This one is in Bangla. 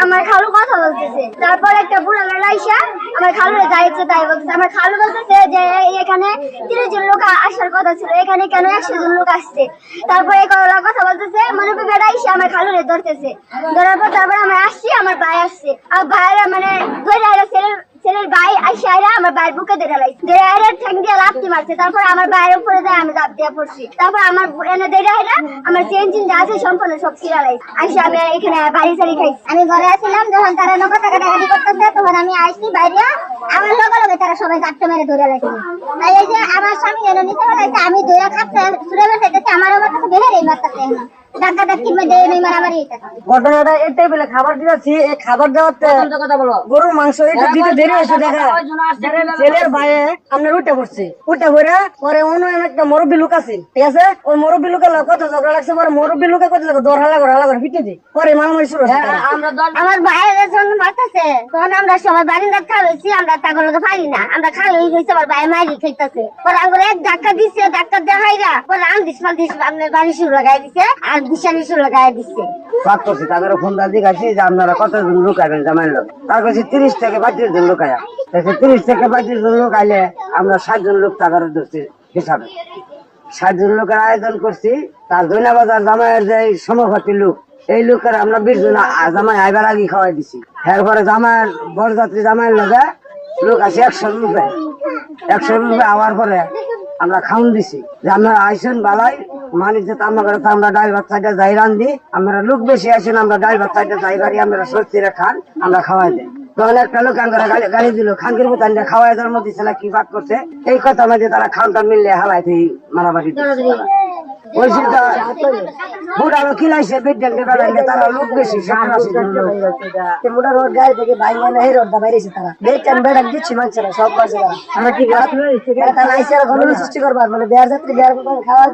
আমার খালু কথা বলতেছে। তারপর একটা বুড়া লড়াইসা আমার খালুরে দাঁড়িয়েছে, তাই বলতেছে। আমার খালু বলতেছে যে এখানে 30 জন লোক আসার কথা ছিল, এখানে কেন 100 জন লোক আসছে। তারপরে কথা বলতেছে, মনে বেড়া এসে আমার খালুরে ধরতেছে। ধরার পর তারপর আমরা আসছি, আমার ভাই আসছে। আর ভাইয়েরা মানে ছেলের ভাই আইসা আমার ভাইয়ের বুকে ধরে লাইছে, ঠ্যাং দিয়ে লাথি মারছে। তারপর আমার ভাইয়ের উপরে যায়, আমি লাফ দিয়ে পড়ছি। তারপর আমার এনে ধরে আমার চেঞ্জিন যা আছে সম্পূর্ণ সব ছিঁড়া লাইছে। আইসা আমি এখানে বাড়ি সারি খাইছি। আমি ঘরে আসছিলাম, যখন তারা নৌকা টাকাটাকাটি করতেছে তখন আমি আইসি বাইরে। আমার লগে লগে তারা সবাই গাছটা মেরে ধরে লাইছে। তাই এই যে আমার স্বামী এনে নিতে পারছে, আমি ধরে খাচ্ছে ছুড়ে বেড়াইতেছি, আমার কাছে বেড়ে মারতেছে। ঘটনাটা এটাই বলে খাবার দিয়েছি, এই খাবার দেওয়াতে গরুর মাংস এটা দিতে দেরি হয়েছে। দেখা ছেলের ভাইয়ে আপনার উঠে পড়ছে, উঠে পড়ে পরে অন্য একটা মুরব্বী লোক আছে, ঠিক আছে। ওই মুরব্বী লোকের কত ঝগড়া লাগছে, পরে মুরব্বী লোকে কত দর হালা করে ফিটে দিই, পরে মারামারি শুরু। আমার ভাইয়ের যখন মারতেছে তখন আমরা সবাই বারিন্দার খাওয়াইছি, আমরা তাগুলোকে পারি না, আমরা খাওয়াই গেছি। আমার ভাই মারি খাইতেছে, পরে আমরা এক ধাক্কা দিচ্ছে, ধাক্কা দেখাইরা পরে আন্দিস ফান্দিস আপনার বাড়ি শুরু লাগাই দিচ্ছে, আর বিশালি শুরু লাগাই দিচ্ছে। তাদের ফোন দিয়েছি যে আপনারা কতজন লোক আইবেন জামাই লোক। তার কাছে 30 থেকে 35 জন লোক আয়া, 30 থেকে 35 জন লোক আইলে আমরা 60 জন লোক টাকার ধরছি হিসাবে। 60 জন লোকের আয়োজন করছি। তার জৈনাবাজার জামাইয়ের যে সমপাতি লোক, এই লোকের আমরা 20 জন জামাই আইবার আগে খাওয়াই দিছি। এরপরে জামাইয়ের বরযাত্রী জামাইয়ের লগে লোক আছে 100 রুপে। 100 রুপে আওয়ার পরে আমরা খাওয়ান দিছি যে আপনারা আইসেন বালাই মানিক যে আমরা ডাল ভাত চাইটা যাই রান্ধি, আমরা লোক বেশি আসেন, আমরা ডাল ভাত চাইটা যাই বাড়ি, আমরা সত্যিরে খান, আমরা খাওয়াই দিই। তখন একটা লোক আমরা গালি দিল, খানকির বোতান খাওয়াই দেওয়ার মধ্যে ছেলে কি বাদ করছে, এই কথা মধ্যে তারা খাওয়ানটা মিললে হালাই থেকে মারামারি ওই বুড়ারও কিলাইছে বিদ্যান তারা লোক বেশি গাড়ি থেকে বাইরে বাইরেছে তারা বেটান বেড়াক দিচ্ছি মানুষেরা সব মানুষেরা আমরা কি সৃষ্টি করবার মানে বেয়ার যাত্রী বেয়ার খাওয়া